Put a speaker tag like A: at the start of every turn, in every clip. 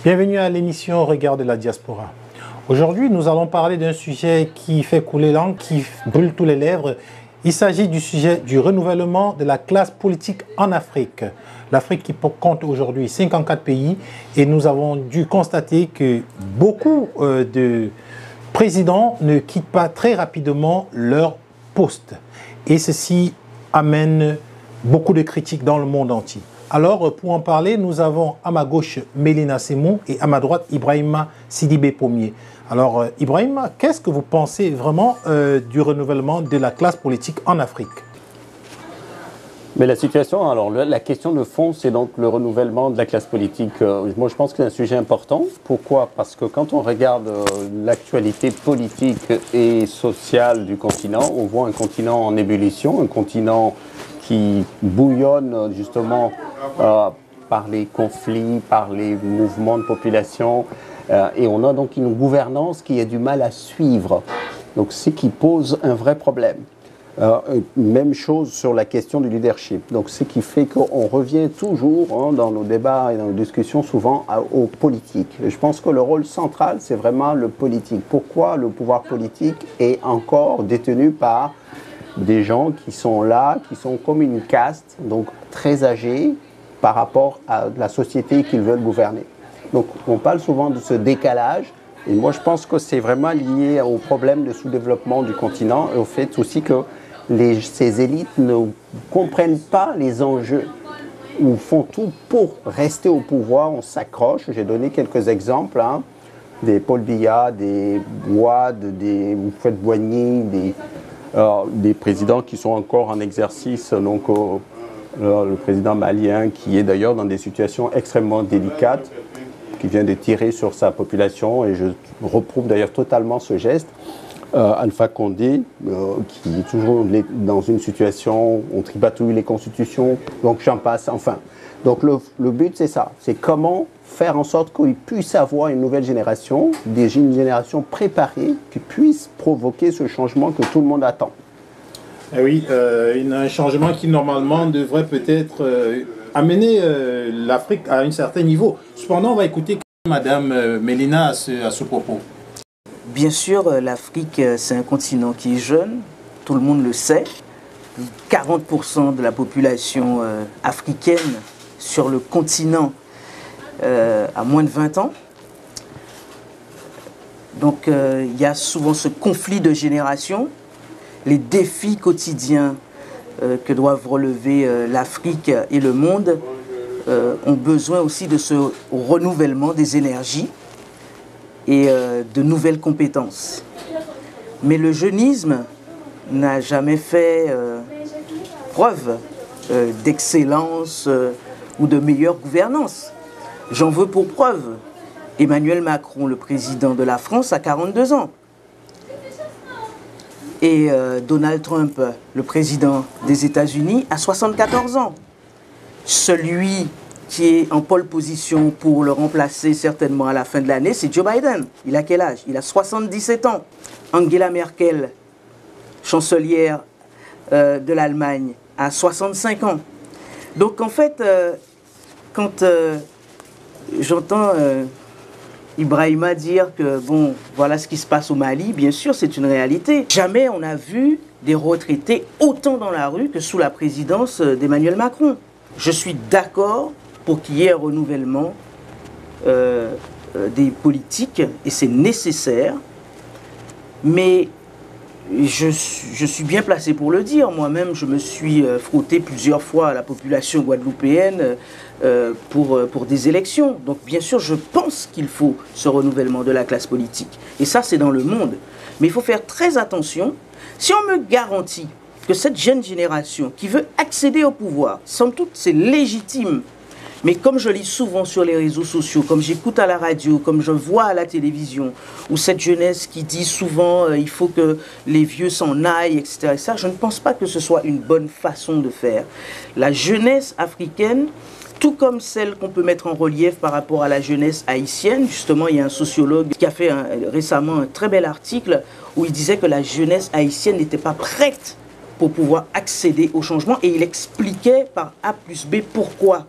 A: Bienvenue à l'émission Regard de la diaspora. Aujourd'hui, nous allons parler d'un sujet qui fait couler l'encre, qui brûle tous les lèvres. Il s'agit du sujet du renouvellement de la classe politique en Afrique. L'Afrique qui compte aujourd'hui 54 pays et nous avons dû constater que beaucoup de présidents ne quittent pas très rapidement leur poste. Et ceci amène beaucoup de critiques dans le monde entier. Alors, pour en parler, nous avons à ma gauche Mélina Sémou et à ma droite Ibrahima Sidibé Pommier. Alors, Ibrahima, qu'est-ce que vous pensez vraiment du renouvellement de la classe politique en Afrique?
B: Mais la situation, alors la question de fond, c'est donc le renouvellement de la classe politique. Moi, je pense que c'est un sujet important. Pourquoi? Parce que quand on regarde l'actualité politique et sociale du continent, on voit un continent en ébullition, un continent qui bouillonne justement par les conflits, par les mouvements de population. Et on a donc une gouvernance qui a du mal à suivre. Donc, ce qui pose un vrai problème. Même chose sur la question du leadership. Donc, ce qui fait qu'on revient toujours dans nos débats et dans nos discussions souvent au politique. Et je pense que le rôle central, c'est vraiment le politique. Pourquoi le pouvoir politique est encore détenu par des gens qui sont là, qui sont comme une caste, donc très âgés par rapport à la société qu'ils veulent gouverner. Donc, on parle souvent de ce décalage. Et moi, je pense que c'est vraiment lié au problème de sous-développement du continent et au fait aussi que ces élites ne comprennent pas les enjeux ou font tout pour rester au pouvoir. On s'accroche. J'ai donné quelques exemples, des Paul Biya, des Wade, des Houphouët-Boigny, des présidents qui sont encore en exercice, donc le président malien qui est d'ailleurs dans des situations extrêmement délicates, qui vient de tirer sur sa population, et je reprouve d'ailleurs totalement ce geste. Alpha Condé, qui est toujours dans une situation où on tripatouille les constitutions, donc j'en passe, enfin. Donc le but, c'est ça, c'est comment faire en sorte qu'il puisse avoir une nouvelle génération, une génération préparée, qui puisse provoquer ce changement que tout le monde attend.
A: Eh oui, un changement qui normalement devrait peut-être amener l'Afrique à un certain niveau. Cependant, on va écouter Madame Mélina à ce propos.
C: Bien sûr, l'Afrique, c'est un continent qui est jeune, tout le monde le sait. 40% de la population africaine sur le continent a moins de 20 ans. Donc il y a souvent ce conflit de génération. Les défis quotidiens que doivent relever l'Afrique et le monde ont besoin aussi de ce renouvellement des énergies et de nouvelles compétences. Mais le jeunisme n'a jamais fait preuve d'excellence ou de meilleure gouvernance. J'en veux pour preuve Emmanuel Macron, le président de la France, a 42 ans. Et Donald Trump, le président des États-Unis, a 74 ans. Celui qui est en pole position pour le remplacer certainement à la fin de l'année, c'est Joe Biden. Il a quel âge? Il a 77 ans. Angela Merkel, chancelière de l'Allemagne, a 65 ans. Donc en fait, quand j'entends Ibrahima dire que, bon, voilà ce qui se passe au Mali, bien sûr, c'est une réalité. Jamais on a vu des retraités autant dans la rue que sous la présidence d'Emmanuel Macron. Je suis d'accord pour qu'il y ait un renouvellement des politiques, et c'est nécessaire, mais je suis bien placé pour le dire. Moi-même, je me suis frotté plusieurs fois à la population guadeloupéenne pour des élections. Donc, bien sûr, je pense qu'il faut ce renouvellement de la classe politique. Et ça, c'est dans le monde. Mais il faut faire très attention. Si on me garantit que cette jeune génération qui veut accéder au pouvoir, somme toute, c'est légitime. Mais comme je lis souvent sur les réseaux sociaux, comme j'écoute à la radio, comme je vois à la télévision, ou cette jeunesse qui dit souvent il faut que les vieux s'en aillent, etc. Et ça, je ne pense pas que ce soit une bonne façon de faire. La jeunesse africaine, tout comme celle qu'on peut mettre en relief par rapport à la jeunesse haïtienne, justement, il y a un sociologue qui a fait récemment un très bel article où il disait que la jeunesse haïtienne n'était pas prête pour pouvoir accéder au changement, et il expliquait par A plus B pourquoi.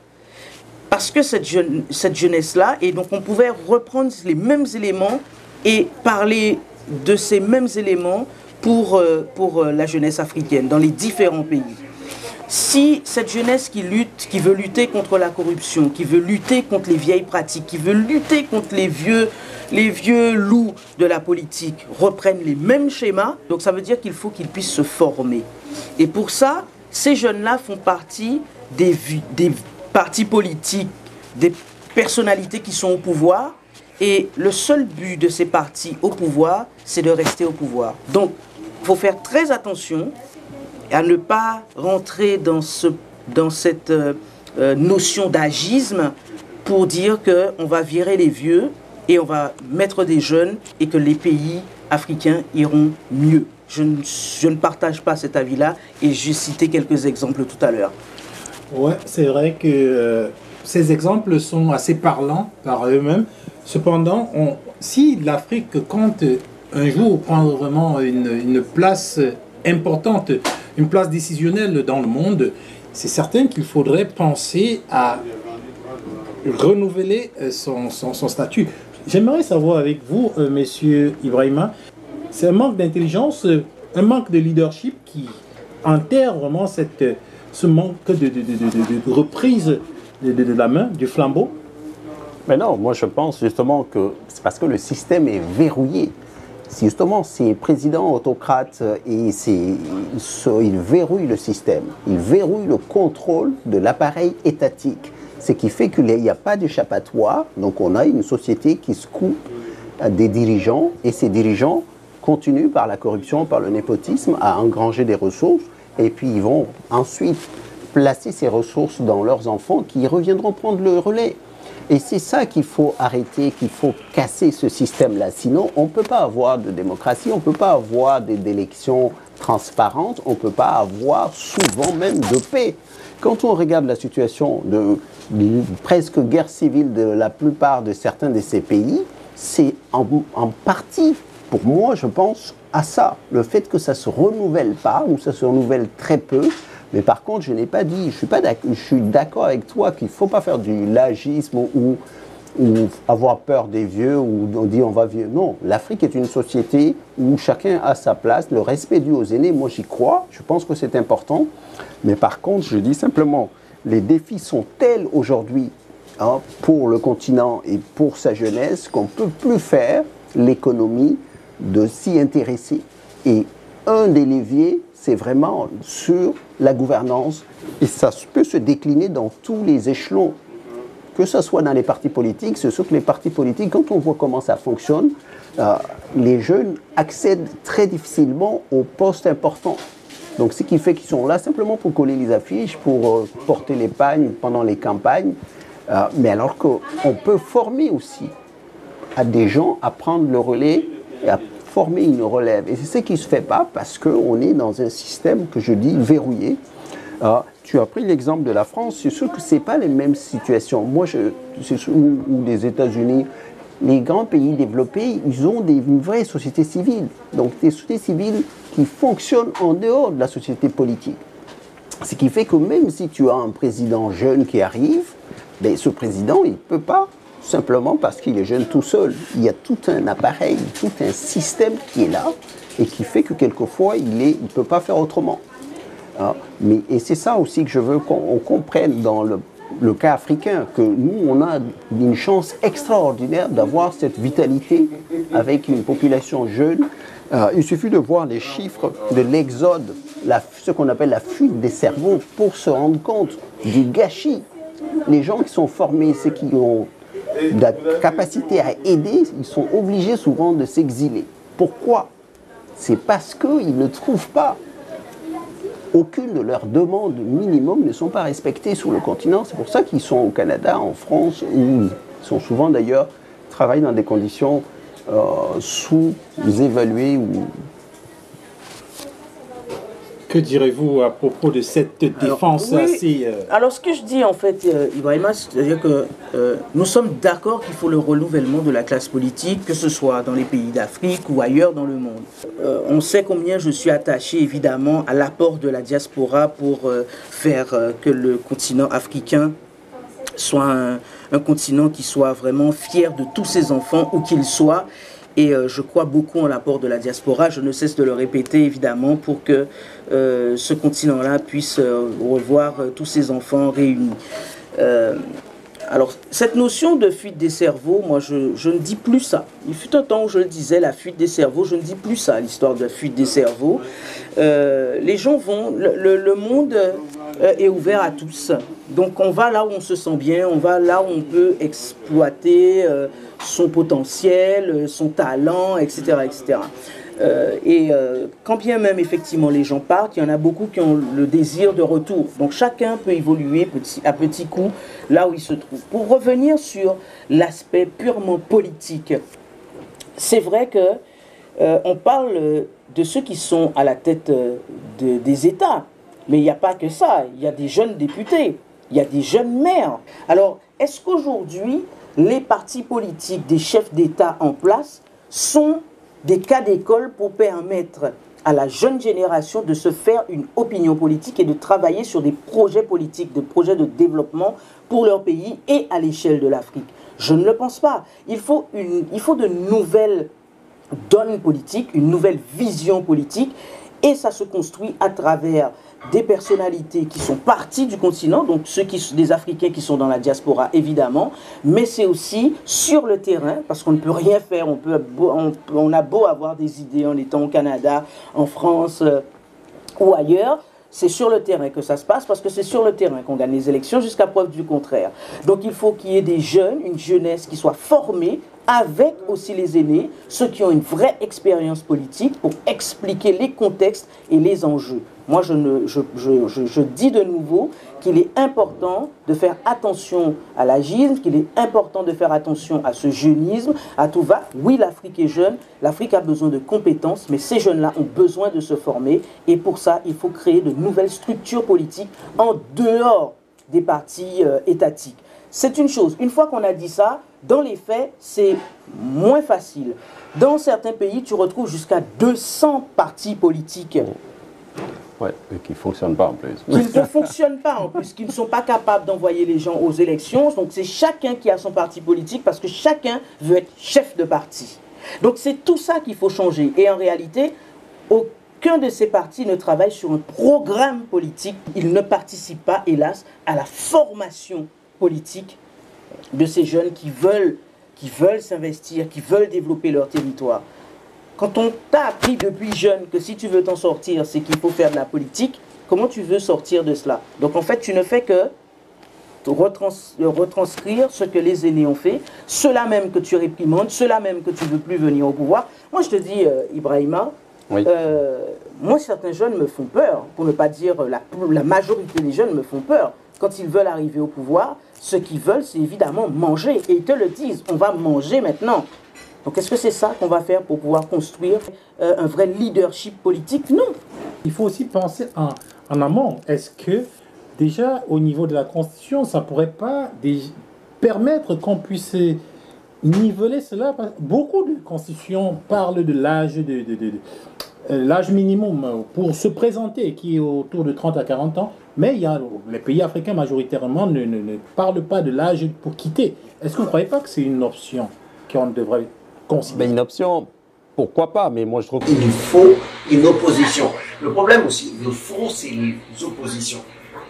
C: parce que cette jeunesse-là, et donc on pouvait reprendre les mêmes éléments et parler de ces mêmes éléments pour la jeunesse africaine dans les différents pays. Si cette jeunesse qui veut lutter contre la corruption, qui veut lutter contre les vieilles pratiques, qui veut lutter contre les vieux loups de la politique, reprennent les mêmes schémas, donc ça veut dire qu'il faut qu'ils puissent se former. Et pour ça, ces jeunes-là font partie des partis politiques, des personnalités qui sont au pouvoir, et le seul but de ces partis au pouvoir, c'est de rester au pouvoir. Donc, il faut faire très attention à ne pas rentrer dans cette notion d'agisme pour dire qu'on va virer les vieux et on va mettre des jeunes et que les pays africains iront mieux. Je ne partage pas cet avis-là et j'ai cité quelques exemples tout à l'heure.
A: Ouais, c'est vrai que ces exemples sont assez parlants par eux-mêmes. Cependant, si l'Afrique compte un jour prendre vraiment une place importante, une place décisionnelle dans le monde, c'est certain qu'il faudrait penser à renouveler son statut. J'aimerais savoir avec vous, Monsieur Ibrahima, c'est un manque d'intelligence, un manque de leadership qui enterre vraiment ce manque de reprise de la main, du flambeau?
B: Mais non, moi je pense justement que c'est parce que le système est verrouillé. Si justement ces présidents autocrates, ils verrouillent le système, ils verrouillent le contrôle de l'appareil étatique, ce qui fait qu'il n'y a pas d'échappatoire. Donc on a une société qui se coupe des dirigeants et ces dirigeants continuent par la corruption, par le népotisme à engranger des ressources et puis ils vont ensuite placer ces ressources dans leurs enfants qui reviendront prendre le relais. Et c'est ça qu'il faut arrêter, qu'il faut casser ce système-là. Sinon, on ne peut pas avoir de démocratie, on ne peut pas avoir d'élections transparentes, on ne peut pas avoir souvent même de paix. Quand on regarde la situation de presque guerre civile de la plupart de certains de ces pays, c'est en partie, pour moi, je pense à ça. Le fait que ça ne se renouvelle pas, ou ça se renouvelle très peu. Mais par contre, je n'ai pas dit, je suis d'accord avec toi qu'il ne faut pas faire du lagisme ou avoir peur des vieux, ou on dit on va vieux. Non, l'Afrique est une société où chacun a sa place, le respect dû aux aînés, moi j'y crois, je pense que c'est important. Mais par contre, je dis simplement, les défis sont tels aujourd'hui pour le continent et pour sa jeunesse qu'on ne peut plus faire l'économie de s'y intéresser. Et un des leviers, c'est vraiment sur la gouvernance et ça peut se décliner dans tous les échelons, que ce soit dans les partis politiques. C'est sûr que les partis politiques, quand on voit comment ça fonctionne, les jeunes accèdent très difficilement aux postes importants. Donc ce qui fait qu'ils sont là simplement pour coller les affiches, pour porter les pagnes pendant les campagnes, mais alors qu'on peut former aussi à des gens à prendre le relais et à former une relève. Et c'est ce qui ne se fait pas parce qu'on est dans un système que je dis verrouillé. Tu as pris l'exemple de la France, c'est sûr que ce n'est pas les mêmes situations. Moi, ou les États-Unis, les grands pays développés, ils ont une vraie société civile. Donc des sociétés civiles qui fonctionnent en dehors de la société politique. Ce qui fait que même si tu as un président jeune qui arrive, ben, ce président, il ne peut pas, simplement parce qu'il est jeune tout seul. Il y a tout un appareil, tout un système qui est là et qui fait que quelquefois, il ne peut pas faire autrement. Et c'est ça aussi que je veux qu'on comprenne dans le cas africain, que nous, on a une chance extraordinaire d'avoir cette vitalité avec une population jeune. Il suffit de voir les chiffres de l'exode, ce qu'on appelle la fuite des cerveaux, pour se rendre compte du gâchis. Les gens qui sont formés, ceux qui ont la capacité à aider, ils sont obligés souvent de s'exiler. Pourquoi? C'est parce qu'ils ne trouvent pas. Aucune de leurs demandes minimum ne sont pas respectées sur le continent. C'est pour ça qu'ils sont au Canada, en France, où ils sont souvent d'ailleurs, travaillent dans des conditions sous-évaluées.
A: Que direz-vous à propos de cette défense assez...
C: Alors ce que je dis en fait, Ibrahima, c'est-à-dire que nous sommes d'accord qu'il faut le renouvellement de la classe politique, que ce soit dans les pays d'Afrique ou ailleurs dans le monde. On sait combien je suis attaché évidemment à l'apport de la diaspora pour faire que le continent africain soit un continent qui soit vraiment fier de tous ses enfants, où qu'ils soient. Et je crois beaucoup en l'apport de la diaspora, je ne cesse de le répéter évidemment, pour que ce continent-là puisse revoir tous ses enfants réunis. Alors, cette notion de fuite des cerveaux, moi, je ne dis plus ça. Il fut un temps où je le disais, la fuite des cerveaux, je ne dis plus ça, l'histoire de la fuite des cerveaux. Les gens vont, le monde est ouvert à tous. Donc, on va là où on se sent bien, on va là où on peut exploiter son potentiel, son talent, etc., etc. Quand bien même effectivement les gens partent, il y en a beaucoup qui ont le désir de retour. Donc chacun peut évoluer à petits coups là où il se trouve. Pour revenir sur l'aspect purement politique, c'est vrai que on parle de ceux qui sont à la tête des États, mais il n'y a pas que ça. Il y a des jeunes députés, il y a des jeunes maires. Alors, est-ce qu'aujourd'hui, les partis politiques des chefs d'État en place sont des cas d'école pour permettre à la jeune génération de se faire une opinion politique et de travailler sur des projets politiques, des projets de développement pour leur pays et à l'échelle de l'Afrique? Je ne le pense pas. Il faut de nouvelles donnes politiques, une nouvelle vision politique, et ça se construit à travers des personnalités qui sont parties du continent, donc des Africains qui sont dans la diaspora évidemment, mais c'est aussi sur le terrain, parce qu'on ne peut rien faire, on a beau avoir des idées en étant au Canada, en France ou ailleurs, c'est sur le terrain que ça se passe, parce que c'est sur le terrain qu'on gagne les élections jusqu'à preuve du contraire. Donc il faut qu'il y ait des jeunes, une jeunesse qui soit formée, avec aussi les aînés, ceux qui ont une vraie expérience politique pour expliquer les contextes et les enjeux. Moi, je dis de nouveau qu'il est important de faire attention à l'agisme, qu'il est important de faire attention à ce jeunisme, à tout va. Oui, l'Afrique est jeune, l'Afrique a besoin de compétences, mais ces jeunes-là ont besoin de se former. Et pour ça, il faut créer de nouvelles structures politiques en dehors des partis étatiques. C'est une chose. Une fois qu'on a dit ça, dans les faits, c'est moins facile. Dans certains pays, tu retrouves jusqu'à 200 partis politiques.
B: Ouais, et qui ne fonctionnent pas en plus.
C: Qui ne fonctionnent pas en plus, qui ne sont pas capables d'envoyer les gens aux élections. Donc c'est chacun qui a son parti politique parce que chacun veut être chef de parti. Donc c'est tout ça qu'il faut changer. Et en réalité, aucun de ces partis ne travaille sur un programme politique. Ils ne participent pas, hélas, à la formation politique de ces jeunes qui veulent s'investir, qui veulent développer leur territoire. Quand on t'a appris depuis jeune que si tu veux t'en sortir, c'est qu'il faut faire de la politique, comment tu veux sortir de cela? Donc en fait, tu ne fais que retranscrire ce que les aînés ont fait, ceux-là même que tu réprimandes, ceux-là même que tu ne veux plus venir au pouvoir. Moi, je te dis, Ibrahima, oui. Moi, certains jeunes me font peur, pour ne pas dire la majorité des jeunes me font peur. Quand ils veulent arriver au pouvoir, ce qu'ils veulent, c'est évidemment manger. Et ils te le disent, on va manger maintenant. Donc est-ce que c'est ça qu'on va faire pour pouvoir construire un vrai leadership politique? Non.
A: Il faut aussi penser en amont. Est-ce que déjà au niveau de la Constitution, ça ne pourrait pas permettre qu'on puisse niveler cela? Beaucoup de constitutions parlent de l'âge minimum pour se présenter, qui est autour de 30 à 40 ans, mais les pays africains majoritairement ne parlent pas de l'âge pour quitter. Est-ce que vous ne croyez pas que c'est une option qu'on devrait considérer?
B: Une option, pourquoi pas, mais moi je trouve qu'il
D: faut une opposition. Le problème aussi, le fond, c'est les oppositions.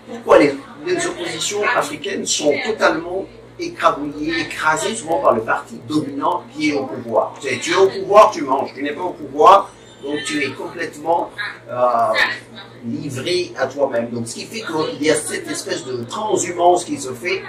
D: Pourquoi les oppositions africaines sont totalement écrasées souvent par le parti dominant qui est au pouvoir. Tu es au pouvoir, tu manges. Tu n'es pas au pouvoir, donc tu es complètement livré à toi-même. Donc ce qui fait qu'il y a cette espèce de transhumance qui se fait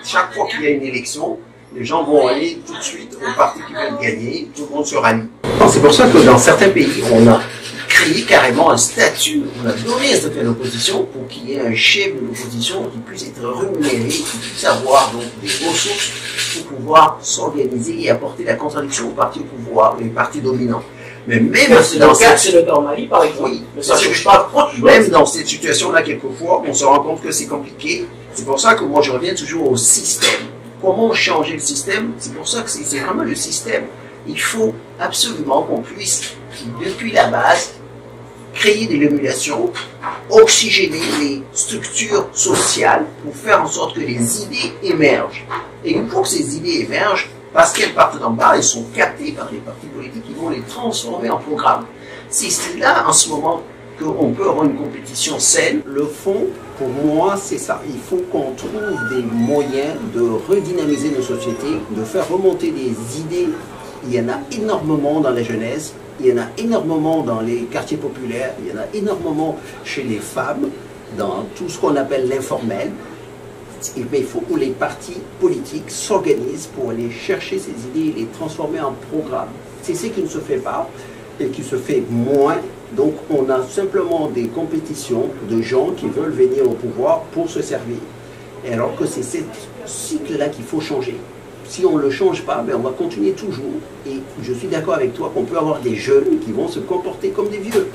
D: chaque fois qu'il y a une élection. Les gens vont aller tout de suite au parti qui veulent gagner, tout le monde se rallie. C'est pour ça que dans certains pays, on a créé carrément un statut, on a donné un statut à l'opposition pour qu'il y ait un chef de l'opposition qui puisse être rémunéré, qui puisse avoir donc des ressources pour pouvoir s'organiser et apporter la contradiction au parti au pouvoir, les partis dominants. Mais même dans
C: c'est le cas au Mali, par exemple.
D: Oui, mais ça change pas. Même dans cette situation-là, quelquefois, on se rend compte que c'est compliqué. C'est pour ça que moi, je reviens toujours au système. Comment changer le système? C'est pour ça que c'est vraiment le système. Il faut absolument qu'on puisse, depuis la base, créer de l'émulation, oxygéner les structures sociales pour faire en sorte que les idées émergent. Et une fois que ces idées émergent, parce qu'elles partent d'en bas, elles sont captées par les partis politiques qui vont les transformer en programme. C'est là, en ce moment, qu'on peut avoir une compétition saine.
E: Le fond, pour moi, c'est ça. Il faut qu'on trouve des moyens de redynamiser nos sociétés, de faire remonter des idées. Il y en a énormément dans la jeunesse, il y en a énormément dans les quartiers populaires, il y en a énormément chez les femmes, dans tout ce qu'on appelle l'informel. Mais il faut que les partis politiques s'organisent pour aller chercher ces idées et les transformer en programme. C'est ce qui ne se fait pas et qui se fait moins. Donc on a simplement des compétitions de gens qui veulent venir au pouvoir pour se servir. Et alors que c'est ce cycle-là qu'il faut changer. Si on ne le change pas, ben on va continuer toujours. Et je suis d'accord avec toi qu'on peut avoir des jeunes qui vont se comporter comme des vieux.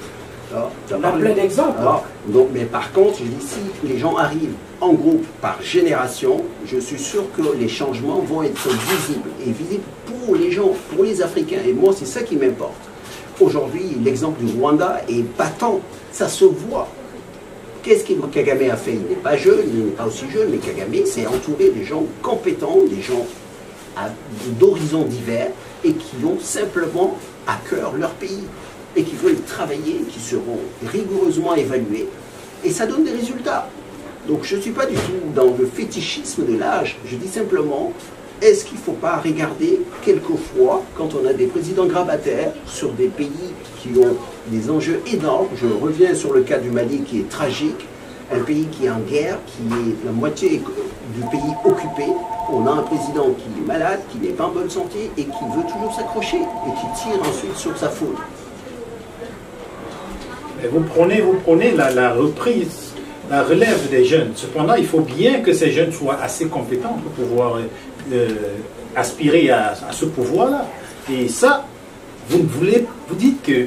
C: On a plein d'exemples.
E: Donc, mais par contre, je dis, si les gens arrivent en groupe par génération, je suis sûr que les changements vont être visibles. Et visibles pour les gens, pour les Africains. Et moi, c'est ça qui m'importe. Aujourd'hui, l'exemple du Rwanda est patent. Ça se voit. Qu'est-ce que Kagame a fait? Il n'est pas jeune, il n'est pas aussi jeune, mais Kagame s'est entouré des gens compétents, des gens d'horizons divers et qui ont simplement à cœur leur pays et qui veulent travailler, qui seront rigoureusement évalués. Et ça donne des résultats. Donc je ne suis pas du tout dans le fétichisme de l'âge. Je dis simplement, est-ce qu'il ne faut pas regarder quelquefois, quand on a des présidents grabataires sur des pays qui ont des enjeux énormes, je reviens sur le cas du Mali qui est tragique, un pays qui est en guerre, qui est la moitié du pays occupé, on a un président qui est malade, qui n'est pas en bonne santé et qui veut toujours s'accrocher et qui tire ensuite sur sa faute.
A: Vous prenez la reprise, la relève des jeunes. Cependant, il faut bien que ces jeunes soient assez compétents pour pouvoir aspirer à ce pouvoir-là. Et ça, vous dites que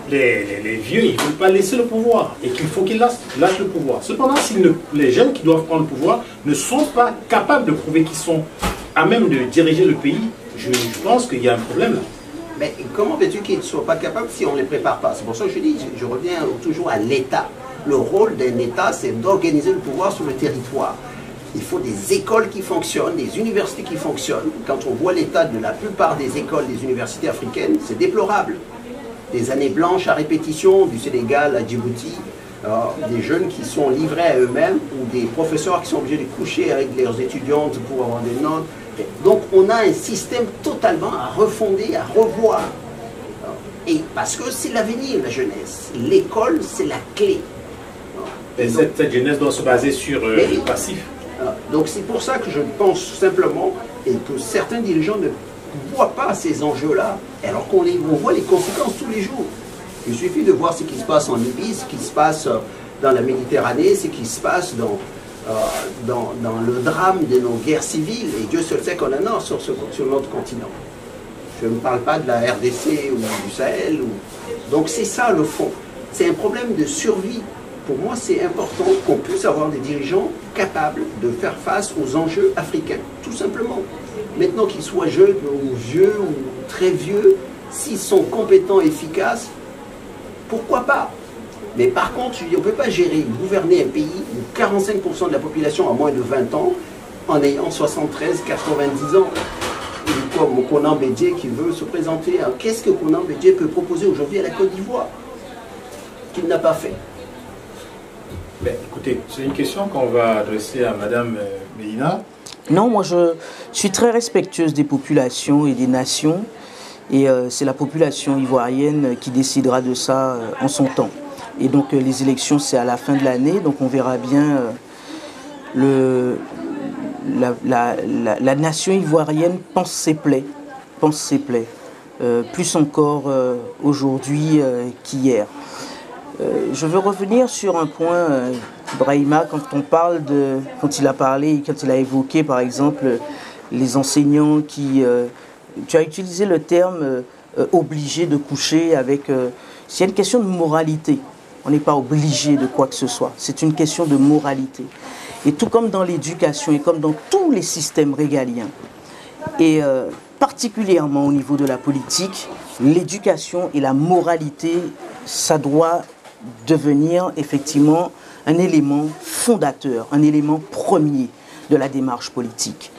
A: les vieux, ils ne veulent pas laisser le pouvoir et qu'il faut qu'ils lâchent le pouvoir. Cependant, si les jeunes qui doivent prendre le pouvoir ne sont pas capables de prouver qu'ils sont à même de diriger le pays, je pense qu'il y a un problème là.
E: Mais comment veux-tu qu'ils ne soient pas capables si on ne les prépare pas? C'est pour ça que je dis, je reviens toujours à l'État. Le rôle d'un État, c'est d'organiser le pouvoir sur le territoire. Il faut des écoles qui fonctionnent, des universités qui fonctionnent. Quand on voit l'état de la plupart des écoles, des universités africaines, c'est déplorable. Des années blanches à répétition, du Sénégal à Djibouti, des jeunes qui sont livrés à eux-mêmes, ou des professeurs qui sont obligés de coucher avec leurs étudiantes pour avoir des notes. Donc on a un système totalement à refonder, à revoir. Et parce que c'est l'avenir, la jeunesse. L'école, c'est la clé.
A: Et cette jeunesse doit se baser sur le passif.
E: Donc c'est pour ça que je pense simplement, et que certains dirigeants ne voient pas ces enjeux-là, alors qu'on voit les conséquences tous les jours. Il suffit de voir ce qui se passe en Libye, ce qui se passe dans la Méditerranée, ce qui se passe dans le drame de nos guerres civiles, et Dieu seul sait qu'on en a sur notre continent. Je ne parle pas de la RDC ou du Sahel. Donc c'est ça le fond. C'est un problème de survie. Pour moi, c'est important qu'on puisse avoir des dirigeants capables de faire face aux enjeux africains, tout simplement. Maintenant qu'ils soient jeunes ou vieux ou très vieux, s'ils sont compétents, efficaces, pourquoi pas? Mais par contre, on ne peut pas gouverner un pays où 45% de la population a moins de 20 ans en ayant 73, 90 ans. Et comme Konan Bédié qui veut se présenter. Qu'est-ce que Konan Bédié peut proposer aujourd'hui à la Côte d'Ivoire qu'il n'a pas fait?
A: Ben, écoutez, c'est une question qu'on va adresser à Madame Médina.
C: Non, moi je suis très respectueuse des populations et des nations. Et c'est la population ivoirienne qui décidera de ça en son temps. Et donc les élections, c'est à la fin de l'année. Donc on verra bien la nation ivoirienne pense ses plaies. Plus encore aujourd'hui qu'hier. Je veux revenir sur un point, Brahima, quand il a évoqué par exemple les enseignants qui... tu as utilisé le terme obligé de coucher avec... c'est une question de moralité. On n'est pas obligé de quoi que ce soit. C'est une question de moralité. Et tout comme dans l'éducation et comme dans tous les systèmes régaliens, et particulièrement au niveau de la politique, l'éducation et la moralité, ça doit devenir effectivement un élément fondateur, un élément premier de la démarche politique.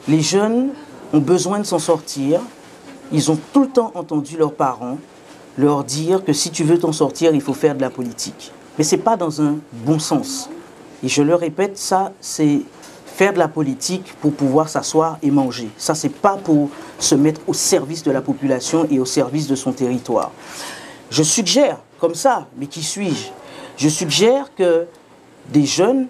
C: Les jeunes ont besoin de s'en sortir. Ils ont tout le temps entendu leurs parents leur dire que si tu veux t'en sortir, il faut faire de la politique. Mais ce n'est pas dans un bon sens. Et je le répète, ça, c'est faire de la politique pour pouvoir s'asseoir et manger. Ça, ce n'est pas pour se mettre au service de la population et au service de son territoire. Je suggère, comme ça, mais qui suis-je? Je suggère que des jeunes,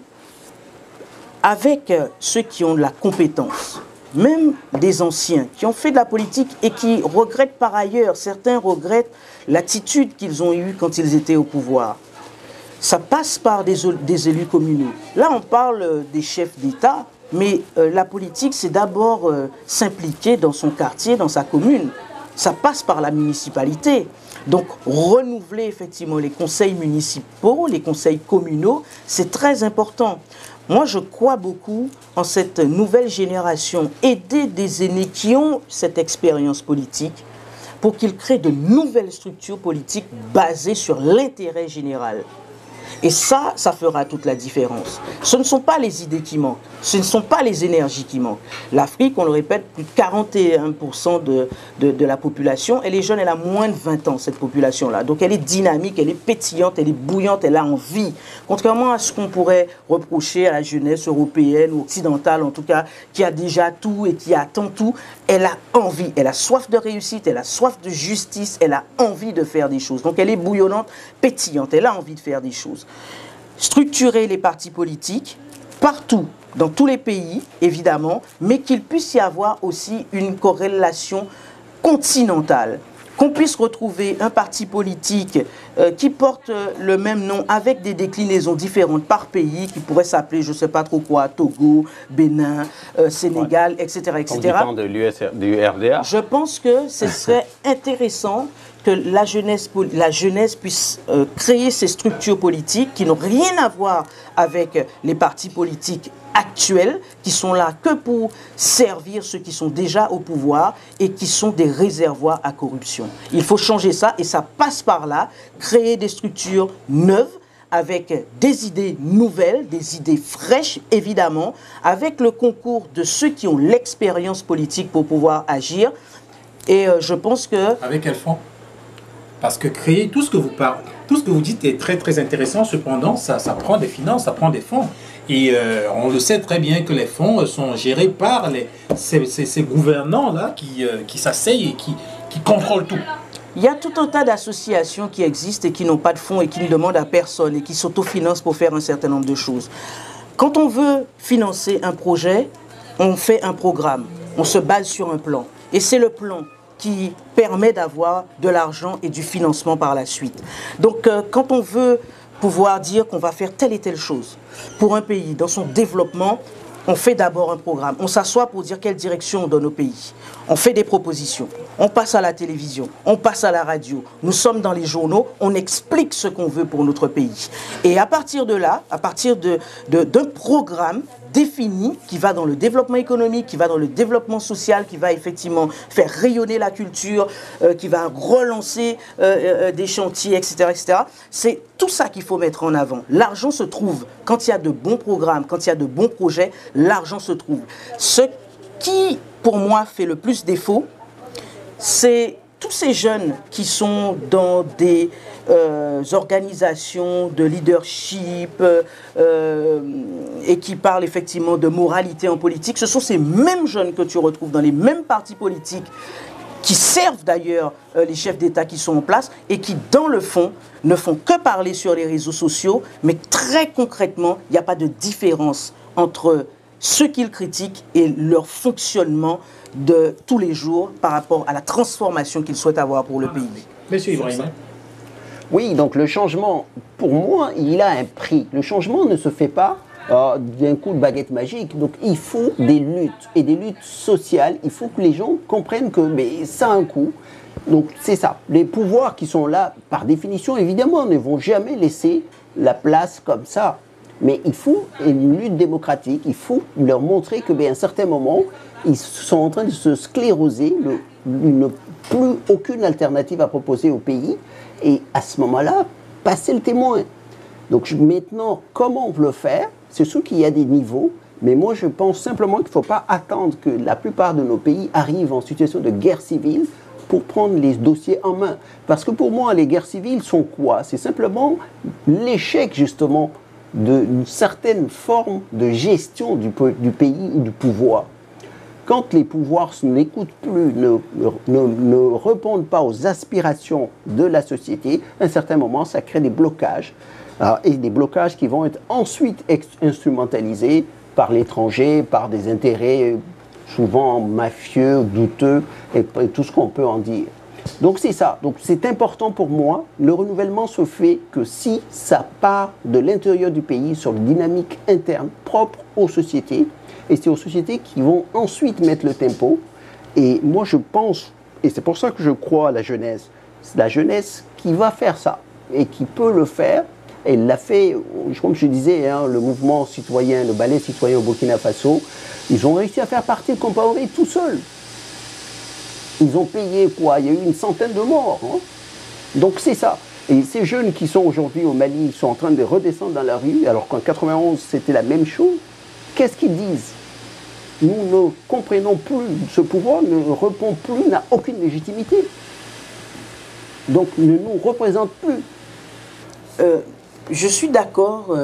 C: avec ceux qui ont de la compétence, même des anciens qui ont fait de la politique et qui regrettent par ailleurs, certains regrettent l'attitude qu'ils ont eue quand ils étaient au pouvoir. Ça passe par des élus communaux. Là, on parle des chefs d'État, mais la politique, c'est d'abord s'impliquer dans son quartier, dans sa commune. Ça passe par la municipalité. Donc, renouveler effectivement les conseils municipaux, les conseils communaux, c'est très important. Moi, je crois beaucoup en cette nouvelle génération, aider des aînés qui ont cette expérience politique pour qu'ils créent de nouvelles structures politiques basées sur l'intérêt général. Et ça, ça fera toute la différence. Ce ne sont pas les idées qui manquent, ce ne sont pas les énergies qui manquent. L'Afrique, on le répète, plus de 41% de la population, elle est jeune, elle a moins de 20 ans, cette population-là. Donc elle est dynamique, elle est pétillante, elle est bouillante, elle a envie. Contrairement à ce qu'on pourrait reprocher à la jeunesse européenne ou occidentale, en tout cas, qui a déjà tout et qui attend tout, elle a envie, elle a soif de réussite, elle a soif de justice, elle a envie de faire des choses. Donc elle est bouillonnante, pétillante, elle a envie de faire des choses. Structurer les partis politiques partout, dans tous les pays, évidemment, mais qu'il puisse y avoir aussi une corrélation continentale. Qu'on puisse retrouver un parti politique qui porte le même nom avec des déclinaisons différentes par pays, qui pourrait s'appeler, je ne sais pas trop quoi, Togo, Bénin, Sénégal, etc. etc.
B: Du RDA.
C: Je pense que ce serait intéressant que la jeunesse puisse créer ces structures politiques qui n'ont rien à voir avec les partis politiques actuels, qui sont là que pour servir ceux qui sont déjà au pouvoir et qui sont des réservoirs à corruption. Il faut changer ça et ça passe par là, créer des structures neuves avec des idées nouvelles, des idées fraîches, évidemment, avec le concours de ceux qui ont l'expérience politique pour pouvoir agir. Et je pense que...
A: Avec quel fonds? Parce que créer tout ce que vous parlez, tout ce que vous dites est très très intéressant, cependant ça prend des finances, ça prend des fonds. Et on le sait très bien que les fonds sont gérés par ces gouvernants-là qui s'asseyent et qui contrôlent tout.
C: Il y a tout un tas d'associations qui existent et qui n'ont pas de fonds et qui ne demandent à personne et qui s'autofinancent pour faire un certain nombre de choses. Quand on veut financer un projet, on fait un programme, on se base sur un plan. Et c'est le plan qui permet d'avoir de l'argent et du financement par la suite. Donc, quand on veut pouvoir dire qu'on va faire telle et telle chose pour un pays, dans son développement, on fait d'abord un programme. On s'assoit pour dire quelle direction on donne au pays. On fait des propositions. On passe à la télévision. On passe à la radio. Nous sommes dans les journaux. On explique ce qu'on veut pour notre pays. Et à partir de là, à partir d'un programme défini qui va dans le développement économique, qui va dans le développement social, qui va effectivement faire rayonner la culture, qui va relancer des chantiers, etc., etc. C'est tout ça qu'il faut mettre en avant. L'argent se trouve. Quand il y a de bons programmes, quand il y a de bons projets, l'argent se trouve. Ce qui, pour moi, fait le plus défaut, c'est tous ces jeunes qui sont dans des organisations de leadership et qui parlent effectivement de moralité en politique. Ce sont ces mêmes jeunes que tu retrouves dans les mêmes partis politiques qui servent d'ailleurs les chefs d'État qui sont en place et qui, dans le fond, ne font que parler sur les réseaux sociaux, mais très concrètement, il n'y a pas de différence entre ceux qu'ils critiquent et leur fonctionnement de tous les jours par rapport à la transformation qu'ils souhaitent avoir pour le pays.
A: Monsieur Ibrahim.
E: Oui, donc le changement, pour moi, il a un prix. Le changement ne se fait pas d'un coup de baguette magique. Donc il faut des luttes et des luttes sociales. Il faut que les gens comprennent que ça a un coût. Donc c'est ça. Les pouvoirs qui sont là, par définition, évidemment, ne vont jamais laisser la place comme ça. Mais il faut une lutte démocratique. Il faut leur montrer qu'à un certain moment, ils sont en train de se scléroser. Il n'y a plus aucune alternative à proposer au pays. Et à ce moment-là, passer le témoin. Donc maintenant, comment le faire? C'est sûr qu'il y a des niveaux, mais moi je pense simplement qu'il ne faut pas attendre que la plupart de nos pays arrivent en situation de guerre civile pour prendre les dossiers en main. Parce que pour moi, les guerres civiles sont quoi? C'est simplement l'échec justement d'une certaine forme de gestion du pays ou du pouvoir. Quand les pouvoirs n'écoutent plus, ne répondent pas aux aspirations de la société, à un certain moment, ça crée des blocages. Et des blocages qui vont être ensuite instrumentalisés par l'étranger, par des intérêts souvent mafieux, douteux, et tout ce qu'on peut en dire. Donc c'est ça. Donc c'est important pour moi. Le renouvellement se fait que si ça part de l'intérieur du pays sur une dynamique interne propre aux sociétés, et c'est aux sociétés qui vont ensuite mettre le tempo. Et moi je pense, et c'est pour ça que je crois à la jeunesse, c'est la jeunesse qui va faire ça, et qui peut le faire. Elle l'a fait, comme je disais, hein, le mouvement citoyen, le ballet citoyen au Burkina Faso, ils ont réussi à faire partie de Compaoré tout seuls. Ils ont payé quoi? Il y a eu une centaine de morts. Hein. Donc c'est ça. Et ces jeunes qui sont aujourd'hui au Mali, ils sont en train de redescendre dans la rue, alors qu'en 91 c'était la même chose. Qu'est-ce qu'ils disent? Nous ne comprenons plus, ce pouvoir ne répond plus, n'a aucune légitimité. Donc ne nous représente plus.
C: Je suis d'accord,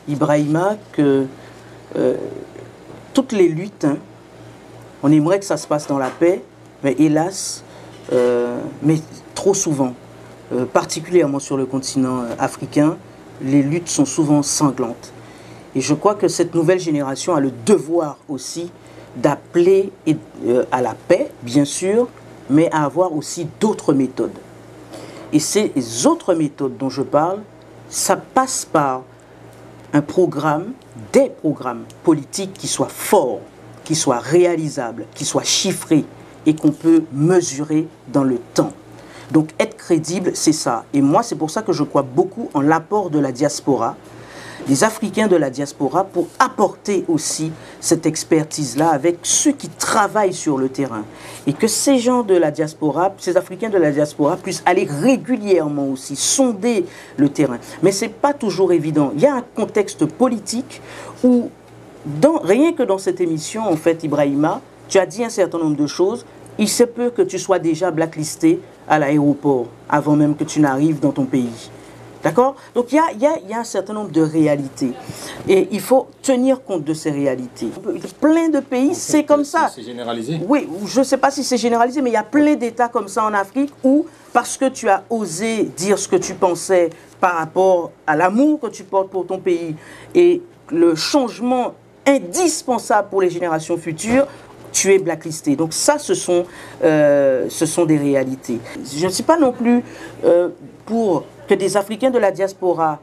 C: Ibrahima, que toutes les luttes, hein, on aimerait que ça se passe dans la paix, mais hélas, mais trop souvent, particulièrement sur le continent africain, les luttes sont souvent sanglantes. Et je crois que cette nouvelle génération a le devoir aussi d'appeler à la paix, bien sûr, mais à avoir aussi d'autres méthodes. Et ces autres méthodes dont je parle, ça passe par un programme, des programmes politiques qui soient forts, qui soient réalisables, qui soient chiffrés et qu'on peut mesurer dans le temps. Donc être crédible, c'est ça. Et moi, c'est pour ça que je crois beaucoup en l'apport de la diaspora, des Africains de la diaspora, pour apporter aussi cette expertise-là avec ceux qui travaillent sur le terrain. Et que ces gens de la diaspora, ces Africains de la diaspora puissent aller régulièrement aussi sonder le terrain. Mais ce n'est pas toujours évident. Il y a un contexte politique où, rien que dans cette émission, en fait, Ibrahima, tu as dit un certain nombre de choses. Il se peut que tu sois déjà blacklisté à l'aéroport avant même que tu n'arrives dans ton pays. D'accord? Donc il y a un certain nombre de réalités. Et il faut tenir compte de ces réalités. Plein de pays, c'est comme ça.
A: C'est généralisé?
C: Oui, je ne sais pas si c'est généralisé, mais il y a plein d'États comme ça en Afrique où, parce que tu as osé dire ce que tu pensais par rapport à l'amour que tu portes pour ton pays et le changement indispensable pour les générations futures, tu es blacklisté. Donc ça, ce sont des réalités. Je ne suis pas non plus pour que des Africains de la diaspora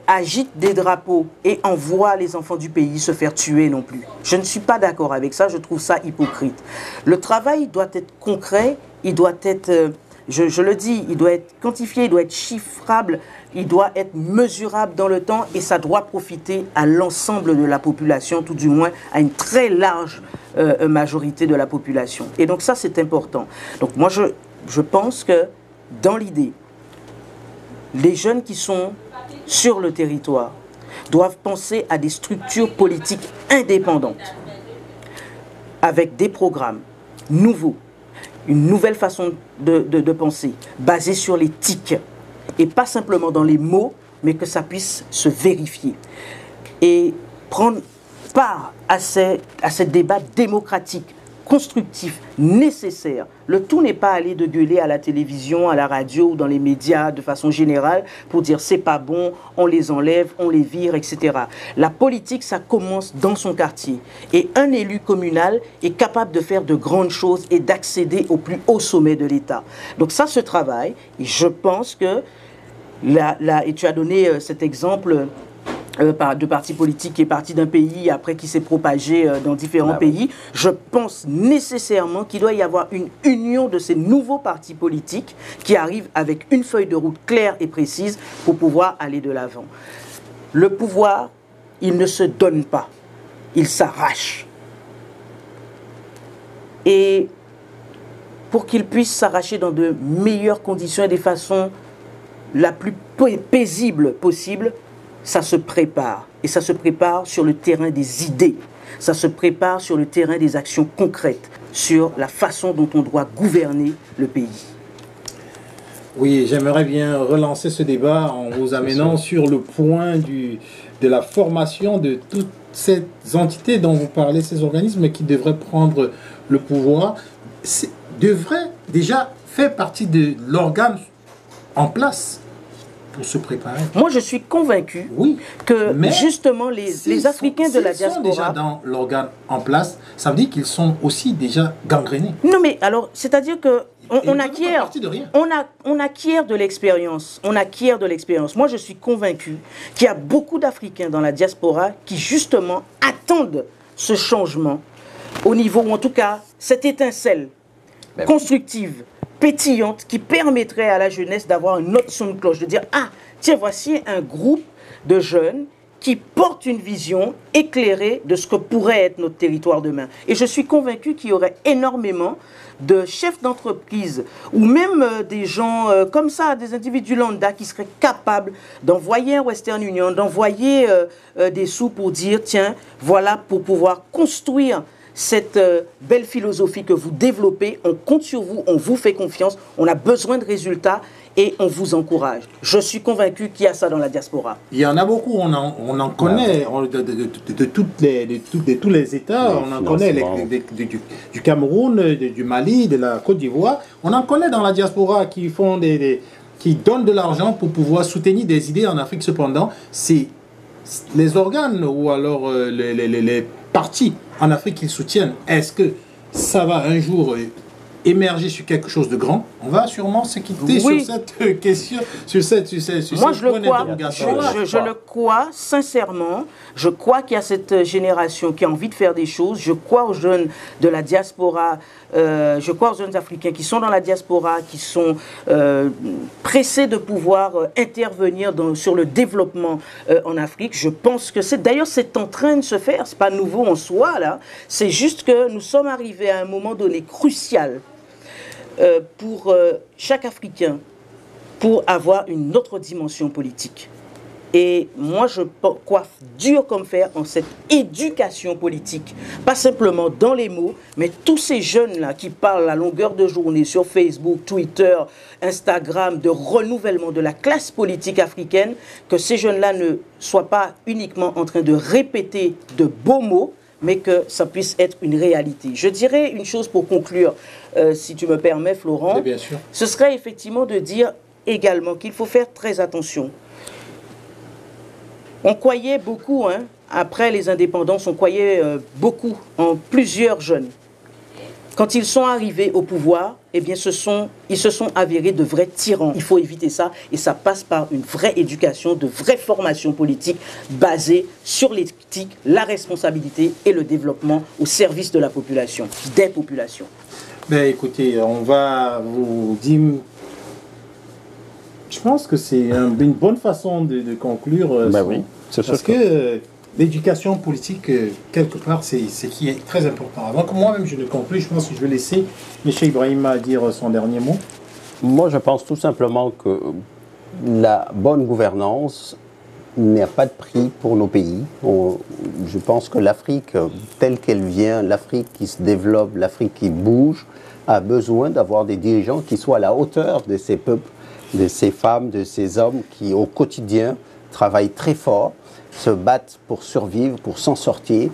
C: agitent des drapeaux et envoient les enfants du pays se faire tuer non plus. Je ne suis pas d'accord avec ça, je trouve ça hypocrite. Le travail doit être concret, il doit être, je le dis, il doit être quantifié, il doit être chiffrable, il doit être mesurable dans le temps et ça doit profiter à l'ensemble de la population, tout du moins à une très large majorité de la population. Et donc ça, c'est important. Donc moi, je pense que dans l'idée, les jeunes qui sont sur le territoire doivent penser à des structures politiques indépendantes, avec des programmes nouveaux, une nouvelle façon de penser, basée sur l'éthique, et pas simplement dans les mots, mais que ça puisse se vérifier. Et prendre part à ces débats démocratiques, constructif, nécessaire. Le tout n'est pas aller de gueuler à la télévision, à la radio ou dans les médias de façon générale pour dire c'est pas bon, on les enlève, on les vire, etc. La politique, ça commence dans son quartier. Et un élu communal est capable de faire de grandes choses et d'accéder au plus haut sommet de l'État. Donc ça se travaille et je pense que, et tu as donné cet exemple de parti politique qui est parti d'un pays après qui s'est propagé dans différents pays. Je pense nécessairement qu'il doit y avoir une union de ces nouveaux partis politiques qui arrivent avec une feuille de route claire et précise pour pouvoir aller de l'avant. Le pouvoir, il ne se donne pas, il s'arrache. Et pour qu'il puisse s'arracher dans de meilleures conditions et des façons la plus paisible possible, ça se prépare. Et ça se prépare sur le terrain des idées. Ça se prépare sur le terrain des actions concrètes, sur la façon dont on doit gouverner le pays.
A: Oui, j'aimerais bien relancer ce débat en vous amenant sur le point de la formation de toutes ces entités dont vous parlez, ces organismes qui devraient prendre le pouvoir, devraient déjà faire partie de l'organe en place pour se préparer.
C: Moi, je suis convaincu que justement les Africains de la diaspora...
A: S'ils sont déjà dans l'organe en place, ça veut dire qu'ils sont aussi déjà gangrénés.
C: Non, mais alors, c'est-à-dire que on acquiert de l'expérience. On acquiert de l'expérience. Moi, je suis convaincu qu'il y a beaucoup d'Africains dans la diaspora qui, justement, attendent ce changement au niveau, ou en tout cas, cette étincelle constructive, pétillante, qui permettrait à la jeunesse d'avoir une autre son de cloche, de dire « Ah, tiens, voici un groupe de jeunes qui portent une vision éclairée de ce que pourrait être notre territoire demain. » Et je suis convaincu qu'il y aurait énormément de chefs d'entreprise ou même des gens comme ça, des individus lambda qui seraient capables d'envoyer un Western Union, d'envoyer des sous pour dire « Tiens, voilà pour pouvoir construire cette belle philosophie que vous développez, on compte sur vous, on vous fait confiance, on a besoin de résultats et on vous encourage. » Je suis convaincu qu'il y a ça dans la diaspora.
A: Il y en a beaucoup, on en connaît de tous les États, on en connaît du Cameroun, du Mali, de la Côte d'Ivoire, on en connaît dans la diaspora qui font qui donnent de l'argent pour pouvoir soutenir des idées en Afrique. Cependant, c'est les organes ou alors les partis en Afrique qu'ils soutiennent. Est-ce que ça va un jour émerger sur quelque chose de grand? On va sûrement se quitter sur cette question, sur
C: Moi, je le crois sincèrement. Je crois qu'il y a cette génération qui a envie de faire des choses. Je crois aux jeunes de la diaspora. Je crois aux jeunes Africains qui sont dans la diaspora, qui sont pressés de pouvoir intervenir sur le développement en Afrique. Je pense que c'est en train de se faire. C'est pas nouveau en soi, là. C'est juste que nous sommes arrivés à un moment donné crucial pour chaque Africain, pour avoir une autre dimension politique. Et moi, je crois dur comme fer en cette éducation politique. Pas simplement dans les mots, mais tous ces jeunes-là qui parlent à longueur de journée sur Facebook, Twitter, Instagram, de renouvellement de la classe politique africaine, que ces jeunes-là ne soient pas uniquement en train de répéter de beaux mots, mais que ça puisse être une réalité. Je dirais une chose pour conclure, si tu me permets, Florent.
A: Bien sûr.
C: Ce serait effectivement de dire également qu'il faut faire très attention. On croyait beaucoup, après les indépendances, on croyait beaucoup en plusieurs jeunes. Quand ils sont arrivés au pouvoir, eh bien, ils se sont avérés de vrais tyrans. Il faut éviter ça, et ça passe par une vraie éducation, de vraie formation politique basée sur l'éthique, la responsabilité et le développement au service de la population, des populations.
A: Ben, écoutez, on va vous dire... Je pense que c'est une bonne façon de conclure.
B: Oui,
A: parce que l'éducation politique, quelque part, c'est ce qui est très important. Avant que moi-même je ne conclue, je pense que je vais laisser M. Ibrahima dire son dernier mot.
B: Moi, je pense tout simplement que la bonne gouvernance n'a pas de prix pour nos pays. Je pense que l'Afrique, telle qu'elle vient, l'Afrique qui se développe, l'Afrique qui bouge, a besoin d'avoir des dirigeants qui soient à la hauteur de ces peuples, de ces femmes, de ces hommes qui, au quotidien, travaillent très fort, se battent pour survivre, pour s'en sortir.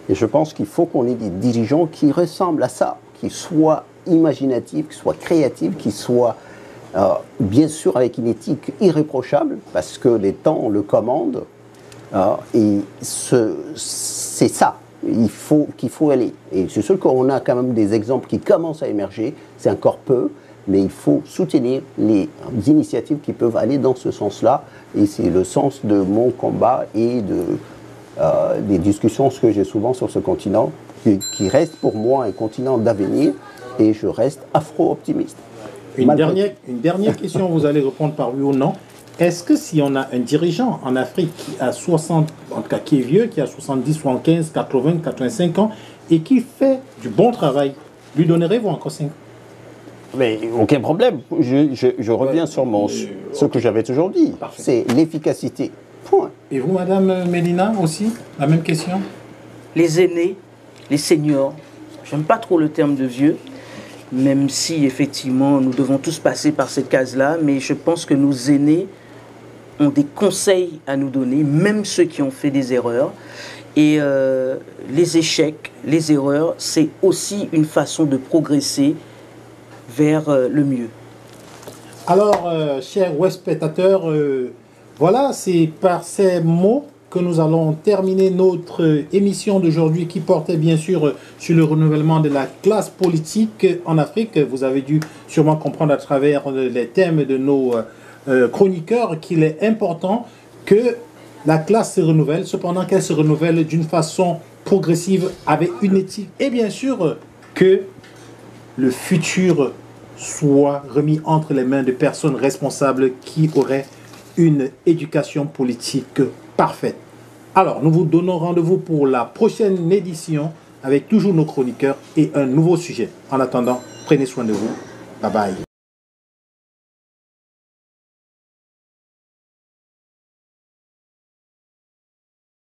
B: Et je pense qu'il faut qu'on ait des dirigeants qui ressemblent à ça, qui soient imaginatifs, qui soient créatifs, qui soient, bien sûr, avec une éthique irréprochable, parce que les temps le commandent. Et c'est ça qu'il faut aller. Et c'est sûr qu'on a quand même des exemples qui commencent à émerger, c'est encore peu, mais il faut soutenir les initiatives qui peuvent aller dans ce sens-là. Et c'est le sens de mon combat et des discussions que j'ai souvent sur ce continent, qui reste pour moi un continent d'avenir, et je reste afro-optimiste.
A: Une dernière question, vous allez répondre par oui ou non. Est-ce que si on a un dirigeant en Afrique qui a 60, en tout cas qui est vieux, qui a 70, 75, 80, 85 ans, et qui fait du bon travail, lui donnerez-vous encore 5 ans?
B: Mais aucun problème. Je reviens sur ce que j'avais toujours dit. C'est l'efficacité. Point.
A: Et vous, Madame Mélina, aussi, la même question?
C: Les aînés, les seniors, j'aime pas trop le terme de vieux, même si effectivement nous devons tous passer par cette case-là, mais je pense que nos aînés ont des conseils à nous donner, même ceux qui ont fait des erreurs. Et les échecs, les erreurs, c'est aussi une façon de progresser vers le mieux.
A: Alors, chers web spectateurs, voilà, c'est par ces mots que nous allons terminer notre émission d'aujourd'hui qui portait bien sûr sur le renouvellement de la classe politique en Afrique. Vous avez dû sûrement comprendre à travers les thèmes de nos chroniqueurs qu'il est important que la classe se renouvelle, cependant qu'elle se renouvelle d'une façon progressive avec une éthique et bien sûr que le futur soit remis entre les mains de personnes responsables qui auraient une éducation politique parfaite. Alors, nous vous donnons rendez-vous pour la prochaine édition avec toujours nos chroniqueurs et un nouveau sujet. En attendant, prenez soin de vous. Bye bye.